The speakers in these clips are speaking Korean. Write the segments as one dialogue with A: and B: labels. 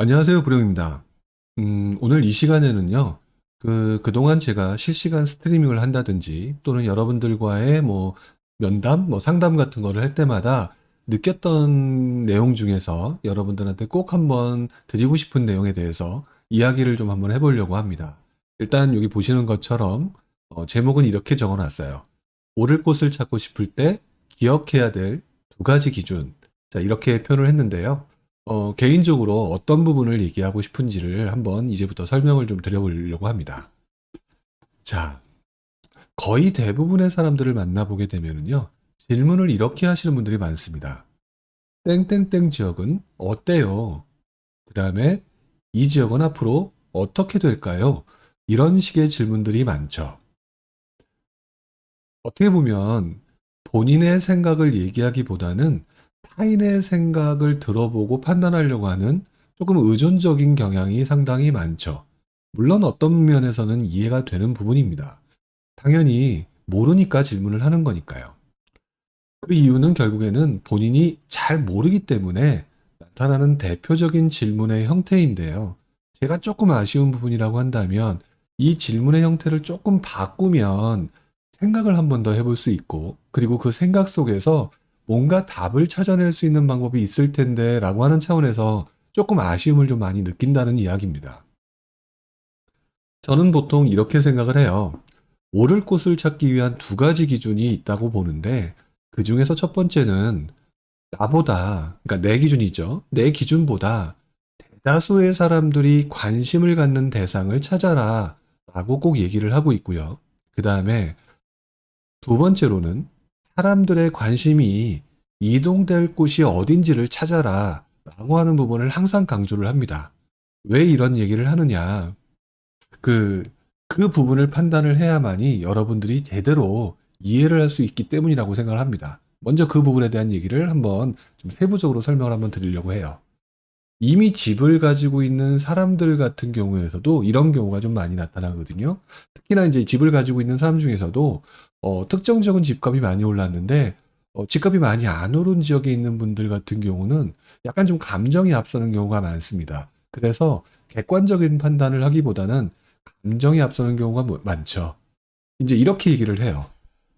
A: 안녕하세요, 부령입니다. 오늘 이 시간에는요, 그동안 제가 실시간 스트리밍을 한다든지, 또는 여러분들과의 면담, 상담 같은 거를 할 때마다 느꼈던 내용 중에서 여러분들한테 꼭 한번 드리고 싶은 내용에 대해서 이야기를 좀 한번 해보려고 합니다. 일단 여기 보시는 것처럼, 제목은 이렇게 적어 놨어요. 오를 곳을 찾고 싶을 때 기억해야 될 두 가지 기준. 자, 이렇게 표현을 했는데요. 개인적으로 어떤 부분을 얘기하고 싶은지를 한번 이제부터 설명을 좀 드려보려고 합니다. 자, 거의 대부분의 사람들을 만나보게 되면은요, 질문을 이렇게 하시는 분들이 많습니다. 땡땡땡 지역은 어때요? 그 다음에 이 지역은 앞으로 어떻게 될까요? 이런 식의 질문들이 많죠. 어떻게 보면 본인의 생각을 얘기하기보다는 타인의 생각을 들어보고 판단하려고 하는 조금 의존적인 경향이 상당히 많죠. 물론 어떤 면에서는 이해가 되는 부분입니다. 당연히 모르니까 질문을 하는 거니까요. 그 이유는 결국에는 본인이 잘 모르기 때문에 나타나는 대표적인 질문의 형태인데요. 제가 조금 아쉬운 부분이라고 한다면 이 질문의 형태를 조금 바꾸면 생각을 한 번 더 해볼 수 있고, 그리고 그 생각 속에서 뭔가 답을 찾아낼 수 있는 방법이 있을 텐데 라고 하는 차원에서 조금 아쉬움을 좀 많이 느낀다는 이야기입니다. 저는 보통 이렇게 생각을 해요. 옳을 곳을 찾기 위한 두 가지 기준이 있다고 보는데, 그 중에서 첫 번째는 나보다, 그러니까 내 기준이죠. 내 기준보다 대다수의 사람들이 관심을 갖는 대상을 찾아라 라고 꼭 얘기를 하고 있고요. 그 다음에 두 번째로는 사람들의 관심이 이동될 곳이 어딘지를 찾아라 라고 하는 부분을 항상 강조를 합니다. 왜 이런 얘기를 하느냐. 그, 그 부분을 판단을 해야만이 여러분들이 제대로 이해를 할 수 있기 때문이라고 생각을 합니다. 먼저 그 부분에 대한 얘기를 한번 좀 세부적으로 설명을 한번 드리려고 해요. 이미 집을 가지고 있는 사람들 같은 경우에서도 이런 경우가 좀 많이 나타나거든요. 특히나 이제 집을 가지고 있는 사람 중에서도 특정적인 집값이 많이 올랐는데 집값이 많이 안 오른 지역에 있는 분들 같은 경우는 약간 좀 감정이 앞서는 경우가 많습니다. 그래서 객관적인 판단을 하기보다는 감정이 앞서는 경우가 많죠. 이제 이렇게 얘기를 해요.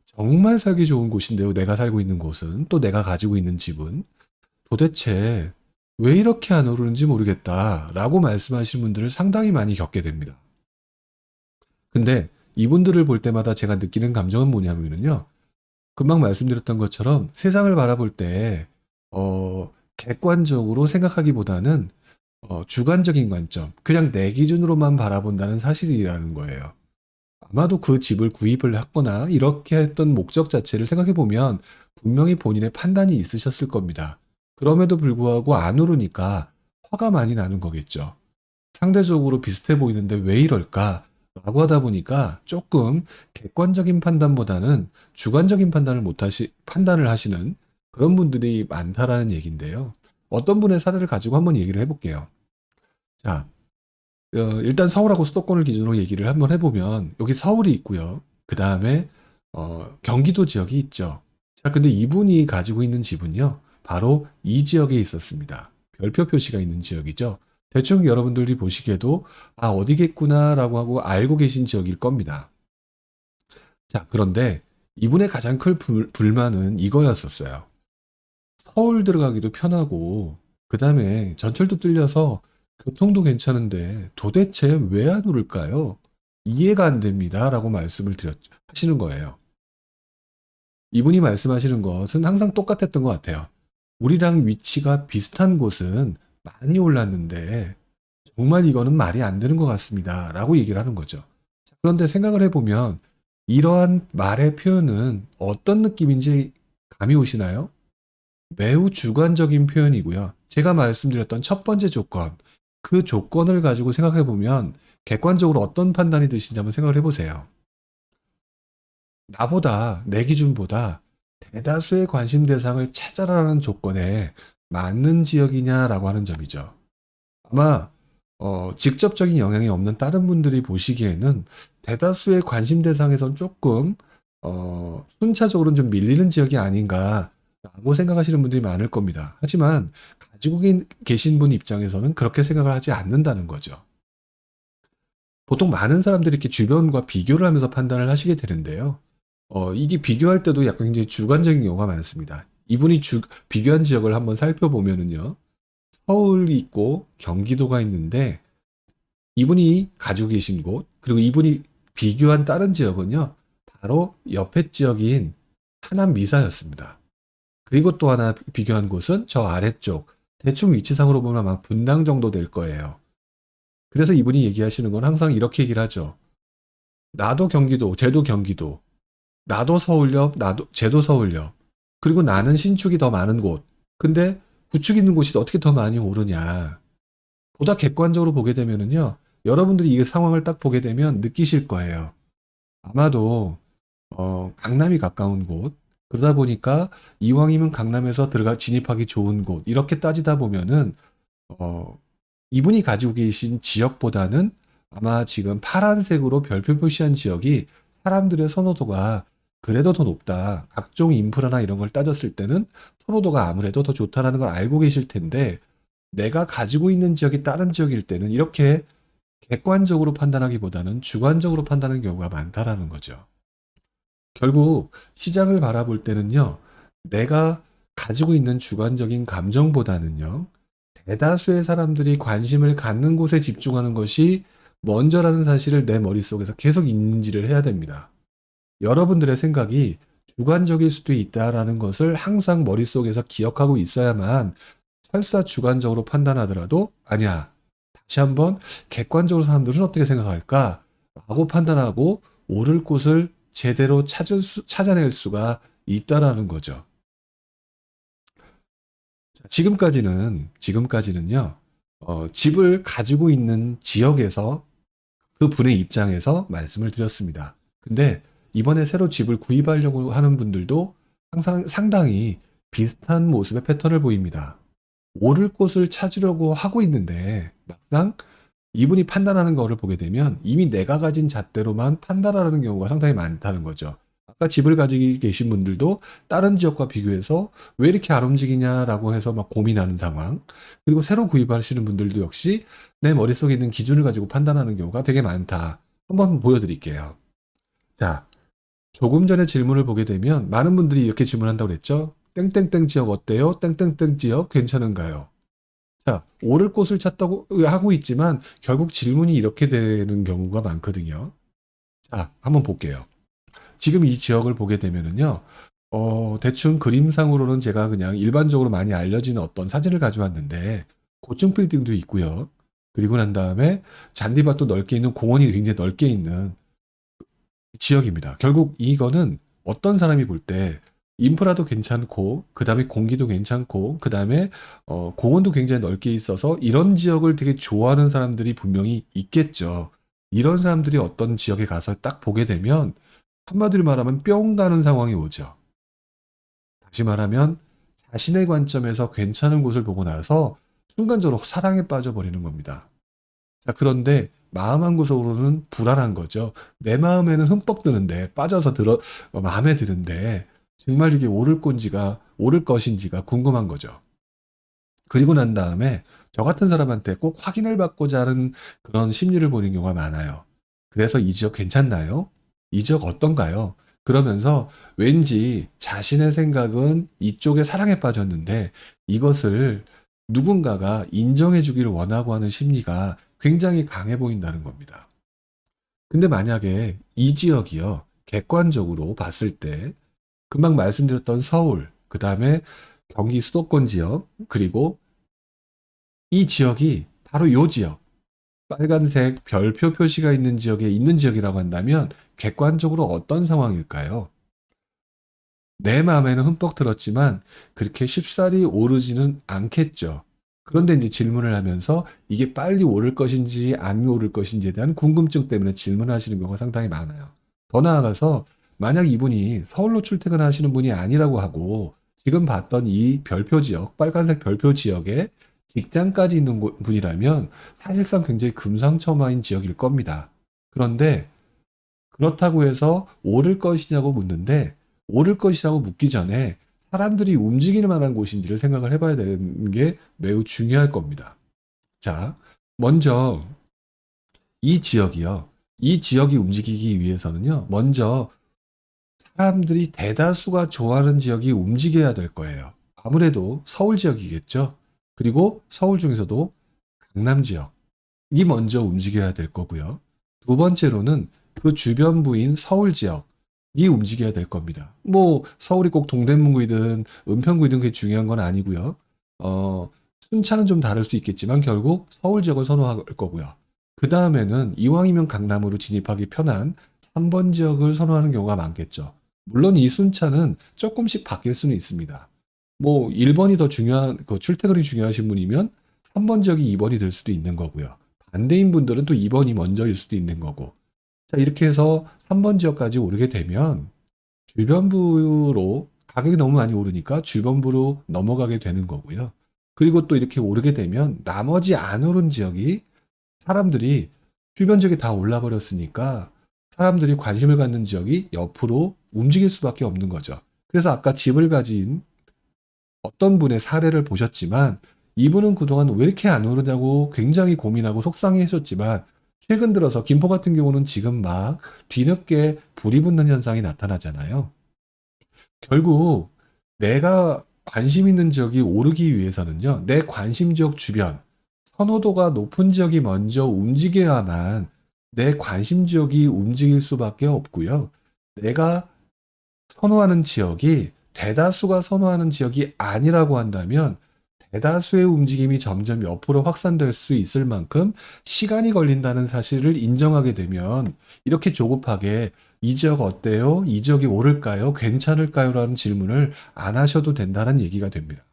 A: 정말 살기 좋은 곳인데요. 내가 살고 있는 곳은 또 내가 가지고 있는 집은 도대체 왜 이렇게 안 오르는지 모르겠다라고 말씀하시는 분들을 상당히 많이 겪게 됩니다. 근데 이분들을 볼 때마다 제가 느끼는 감정은 뭐냐면요. 금방 말씀드렸던 것처럼 세상을 바라볼 때, 객관적으로 생각하기보다는 주관적인 관점, 그냥 내 기준으로만 바라본다는 사실이라는 거예요. 아마도 그 집을 구입을 했거나 이렇게 했던 목적 자체를 생각해 보면 분명히 본인의 판단이 있으셨을 겁니다. 그럼에도 불구하고 안 오르니까 화가 많이 나는 거겠죠. 상대적으로 비슷해 보이는데 왜 이럴까? 라고 하다 보니까 조금 객관적인 판단보다는 주관적인 판단을 하시는 그런 분들이 많다라는 얘기인데요. 어떤 분의 사례를 가지고 한번 얘기를 해볼게요. 자, 일단 서울하고 수도권을 기준으로 얘기를 한번 해보면 여기 서울이 있고요. 그 다음에 경기도 지역이 있죠. 자, 근데 이분이 가지고 있는 집은요. 바로 이 지역에 있었습니다. 별표 표시가 있는 지역이죠. 대충 여러분들이 보시기에도 아, 어디겠구나라고 하고 알고 계신 지역일 겁니다. 자, 그런데 이분의 가장 큰 불만은 이거였었어요. 서울 들어가기도 편하고 그 다음에 전철도 뚫려서 교통도 괜찮은데 도대체 왜 안 오를까요? 이해가 안 됩니다. 라고 하시는 거예요. 이분이 말씀하시는 것은 항상 똑같았던 것 같아요. 우리랑 위치가 비슷한 곳은 많이 올랐는데 정말 이거는 말이 안 되는 것 같습니다. 라고 얘기를 하는 거죠. 그런데 생각을 해보면 이러한 말의 표현은 어떤 느낌인지 감이 오시나요? 매우 주관적인 표현이고요. 제가 말씀드렸던 첫 번째 조건, 그 조건을 가지고 생각해 보면 객관적으로 어떤 판단이 드시는지 한번 생각을 해보세요. 나보다, 내 기준보다 대다수의 관심 대상을 찾아라는 조건에 맞는 지역이냐라고 하는 점이죠. 아마 직접적인 영향이 없는 다른 분들이 보시기에는 대다수의 관심 대상에선 조금 순차적으로는 좀 밀리는 지역이 아닌가 라고 생각하시는 분들이 많을 겁니다. 하지만 가지고 계신 분 입장에서는 그렇게 생각을 하지 않는다는 거죠. 보통 많은 사람들이 이렇게 주변과 비교를 하면서 판단을 하시게 되는데요. 이게 비교할 때도 약간 굉장히 주관적인 경우가 많습니다. 이분이 비교한 지역을 한번 살펴보면은요. 서울이 있고 경기도가 있는데 이분이 가지고 계신 곳, 그리고 이분이 비교한 다른 지역은요. 바로 옆에 지역인 하남 미사였습니다. 그리고 또 하나 비교한 곳은 저 아래쪽, 대충 위치상으로 보면 아마 분당 정도 될 거예요. 그래서 이분이 얘기하시는 건 항상 이렇게 얘기를 하죠. 나도 경기도, 쟤도 경기도, 나도 서울역, 쟤도 서울역, 그리고 나는 신축이 더 많은 곳. 근데 구축 있는 곳이 어떻게 더 많이 오르냐. 보다 객관적으로 보게 되면은요, 여러분들이 이 상황을 딱 보게 되면 느끼실 거예요. 아마도 강남이 가까운 곳, 그러다 보니까 이왕이면 강남에서 진입하기 좋은 곳, 이렇게 따지다 보면은 어, 이분이 가지고 계신 지역보다는 아마 지금 파란색으로 별표 표시한 지역이 사람들의 선호도가 그래도 더 높다. 각종 인프라나 이런 걸 따졌을 때는 선호도가 아무래도 더 좋다라는 걸 알고 계실 텐데, 내가 가지고 있는 지역이 다른 지역일 때는 이렇게 객관적으로 판단하기보다는 주관적으로 판단하는 경우가 많다라는 거죠. 결국 시장을 바라볼 때는요, 내가 가지고 있는 주관적인 감정보다는요, 대다수의 사람들이 관심을 갖는 곳에 집중하는 것이 먼저라는 사실을 내 머릿속에서 계속 인지를 해야 됩니다. 여러분들의 생각이 주관적일 수도 있다라는 것을 항상 머릿속에서 기억하고 있어야만 설사 주관적으로 판단하더라도 아니야. 다시 한번 객관적으로 사람들은 어떻게 생각할까? 라고 판단하고 옳을 곳을 제대로 찾아낼 수가 있다라는 거죠. 지금까지는요, 집을 가지고 있는 지역에서 그 분의 입장에서 말씀을 드렸습니다. 근데 이번에 새로 집을 구입하려고 하는 분들도 항상 상당히 비슷한 모습의 패턴을 보입니다. 오를 곳을 찾으려고 하고 있는데 막상 이분이 판단하는 거를 보게 되면 이미 내가 가진 잣대로만 판단하는 경우가 상당히 많다는 거죠. 아까 집을 가지고 계신 분들도 다른 지역과 비교해서 왜 이렇게 안 움직이냐라고 해서 막 고민하는 상황. 그리고 새로 구입하시는 분들도 역시 내 머릿속에 있는 기준을 가지고 판단하는 경우가 되게 많다. 한번 보여드릴게요. 자, 조금 전에 질문을 보게 되면 많은 분들이 이렇게 질문한다고 그랬죠. 땡땡땡 지역 어때요? 땡땡땡 지역 괜찮은가요? 자, 옳을 곳을 찾다고 하고 있지만 결국 질문이 이렇게 되는 경우가 많거든요. 자, 한번 볼게요. 지금 이 지역을 보게 되면은요, 대충 그림상으로는 제가 그냥 일반적으로 많이 알려지는 어떤 사진을 가져왔는데, 고층 빌딩도 있고요. 그리고 난 다음에 잔디밭도 넓게 있는 공원이 굉장히 넓게 있는 지역입니다. 결국 이거는 어떤 사람이 볼 때 인프라도 괜찮고, 그 다음에 공기도 괜찮고, 그 다음에 공원도 굉장히 넓게 있어서 이런 지역을 되게 좋아하는 사람들이 분명히 있겠죠. 이런 사람들이 어떤 지역에 가서 딱 보게 되면 한마디로 말하면 뿅 가는 상황이 오죠. 다시 말하면 자신의 관점에서 괜찮은 곳을 보고 나서 순간적으로 사랑에 빠져버리는 겁니다. 자, 그런데 마음 한구석으로는 불안한 거죠. 내 마음에는 흠뻑 드는데, 마음에 드는데, 정말 이게 옳을 것인지가 궁금한 거죠. 그리고 난 다음에 저 같은 사람한테 꼭 확인을 받고자 하는 그런 심리를 보이는 경우가 많아요. 그래서 이 지역 괜찮나요? 이 지역 어떤가요? 그러면서 왠지 자신의 생각은 이쪽에 사랑에 빠졌는데 이것을 누군가가 인정해 주기를 원하고 하는 심리가 굉장히 강해 보인다는 겁니다. 근데 만약에 이 지역이요, 객관적으로 봤을 때 금방 말씀드렸던 서울, 그 다음에 경기 수도권 지역, 그리고 이 지역이 바로 요 지역, 빨간색 별표 표시가 있는 지역에 있는 지역이라고 한다면 객관적으로 어떤 상황일까요? 내 마음에는 흠뻑 들었지만 그렇게 쉽사리 오르지는 않겠죠. 그런데 이제 질문을 하면서 이게 빨리 오를 것인지 안 오를 것인지에 대한 궁금증 때문에 질문하시는 경우가 상당히 많아요. 더 나아가서 만약 이분이 서울로 출퇴근하시는 분이 아니라고 하고 지금 봤던 이 별표 지역, 빨간색 별표 지역에 직장까지 있는 분이라면 사실상 굉장히 금상첨화인 지역일 겁니다. 그런데 그렇다고 해서 오를 것이냐고 묻는데 오를 것이라고 묻기 전에 사람들이 움직일 만한 곳인지를 생각을 해봐야 되는 게 매우 중요할 겁니다. 자, 먼저 이 지역이요. 이 지역이 움직이기 위해서는요. 먼저 사람들이 대다수가 좋아하는 지역이 움직여야 될 거예요. 아무래도 서울 지역이겠죠. 그리고 서울 중에서도 강남 지역이 먼저 움직여야 될 거고요. 두 번째로는 그 주변부인 서울 지역이 움직여야 될 겁니다. 뭐 서울이 꼭 동대문구이든 은평구이든 그게 중요한 건 아니고요. 순차는 좀 다를 수 있겠지만 결국 서울 지역을 선호할 거고요. 그 다음에는 이왕이면 강남으로 진입하기 편한 3번 지역을 선호하는 경우가 많겠죠. 물론 이 순차는 조금씩 바뀔 수는 있습니다. 뭐 1번이 더 중요한, 그 출퇴근이 중요하신 분이면 3번 지역이 2번이 될 수도 있는 거고요. 반대인 분들은 또 2번이 먼저일 수도 있는 거고. 자, 이렇게 해서 3번 지역까지 오르게 되면 주변부로 가격이 너무 많이 오르니까 주변부로 넘어가게 되는 거고요. 그리고 또 이렇게 오르게 되면 나머지 안 오른 지역이 사람들이 주변 지역이 다 올라 버렸으니까 사람들이 관심을 갖는 지역이 옆으로 움직일 수밖에 없는 거죠. 그래서 아까 집을 가진 어떤 분의 사례를 보셨지만 이분은 그동안 왜 이렇게 안 오르냐고 굉장히 고민하고 속상해 하셨지만 최근 들어서 김포 같은 경우는 지금 막 뒤늦게 불이 붙는 현상이 나타나잖아요. 결국 내가 관심 있는 지역이 오르기 위해서는요, 내 관심 지역 주변, 선호도가 높은 지역이 먼저 움직여야만 내 관심 지역이 움직일 수밖에 없고요. 내가 선호하는 지역이 대다수가 선호하는 지역이 아니라고 한다면 대다수의 움직임이 점점 옆으로 확산될 수 있을 만큼 시간이 걸린다는 사실을 인정하게 되면 이렇게 조급하게 이 지역 어때요? 이 지역이 오를까요? 괜찮을까요? 라는 질문을 안 하셔도 된다는 얘기가 됩니다.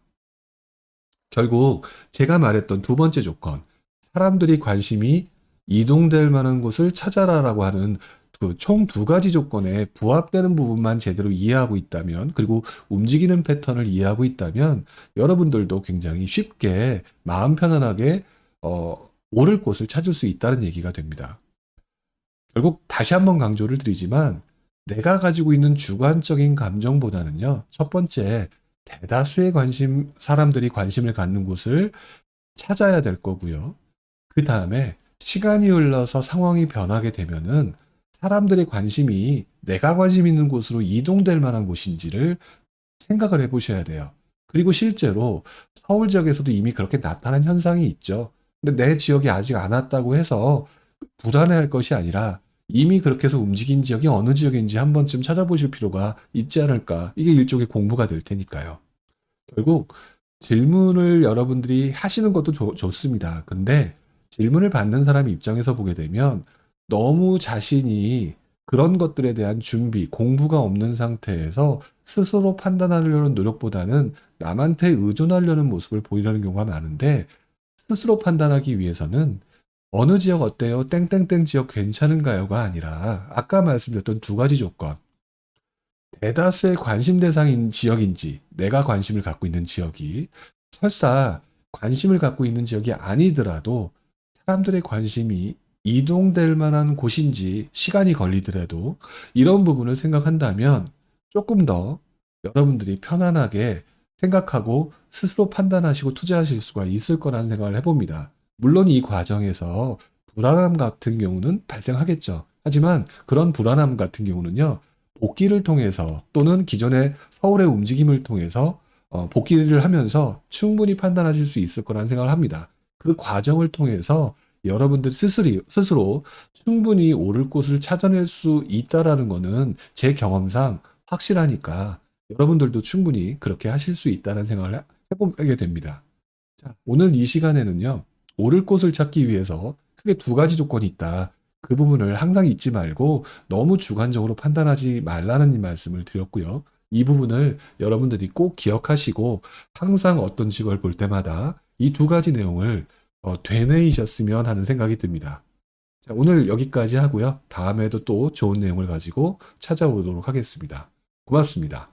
A: 결국 제가 말했던 두 번째 조건, 사람들이 관심이 이동될 만한 곳을 찾아라라고 하는 그 총 두 가지 조건에 부합되는 부분만 제대로 이해하고 있다면, 그리고 움직이는 패턴을 이해하고 있다면 여러분들도 굉장히 쉽게 마음 편안하게 오를 곳을 찾을 수 있다는 얘기가 됩니다. 결국 다시 한번 강조를 드리지만 내가 가지고 있는 주관적인 감정보다는요, 첫 번째 대다수의 사람들이 관심을 갖는 곳을 찾아야 될 거고요. 그 다음에 시간이 흘러서 상황이 변하게 되면은 사람들의 관심이 내가 관심 있는 곳으로 이동될 만한 곳인지를 생각을 해보셔야 돼요. 그리고 실제로 서울 지역에서도 이미 그렇게 나타난 현상이 있죠. 근데 내 지역이 아직 안 왔다고 해서 불안해할 것이 아니라 이미 그렇게 해서 움직인 지역이 어느 지역인지 한 번쯤 찾아보실 필요가 있지 않을까. 이게 일종의 공부가 될 테니까요. 결국 질문을 여러분들이 하시는 것도 좋습니다. 근데 질문을 받는 사람 입장에서 보게 되면 너무 자신이 그런 것들에 대한 준비, 공부가 없는 상태에서 스스로 판단하려는 노력보다는 남한테 의존하려는 모습을 보이려는 경우가 많은데, 스스로 판단하기 위해서는 어느 지역 어때요? 땡땡땡 지역 괜찮은가요가 아니라 아까 말씀드렸던 두 가지 조건, 대다수의 관심 대상인 지역인지 내가 관심을 갖고 있는 지역이 설사 관심을 갖고 있는 지역이 아니더라도 사람들의 관심이 이동될 만한 곳인지 시간이 걸리더라도 이런 부분을 생각한다면 조금 더 여러분들이 편안하게 생각하고 스스로 판단하시고 투자하실 수가 있을 거라는 생각을 해봅니다. 물론 이 과정에서 불안함 같은 경우는 발생하겠죠. 하지만 그런 불안함 같은 경우는요, 복귀를 통해서 또는 기존의 서울의 움직임을 통해서 복귀를 하면서 충분히 판단하실 수 있을 거라는 생각을 합니다. 그 과정을 통해서 여러분들 스스로 충분히 오를 곳을 찾아낼 수 있다라는 거는 제 경험상 확실하니까 여러분들도 충분히 그렇게 하실 수 있다는 생각을 해보게 됩니다. 자, 오늘 이 시간에는요, 오를 곳을 찾기 위해서 크게 두 가지 조건이 있다. 그 부분을 항상 잊지 말고 너무 주관적으로 판단하지 말라는 이 말씀을 드렸고요. 이 부분을 여러분들이 꼭 기억하시고 항상 어떤 직업을 볼 때마다 이 두 가지 내용을 되뇌이셨으면 하는 생각이 듭니다. 자, 오늘 여기까지 하고요. 다음에도 또 좋은 내용을 가지고 찾아오도록 하겠습니다. 고맙습니다.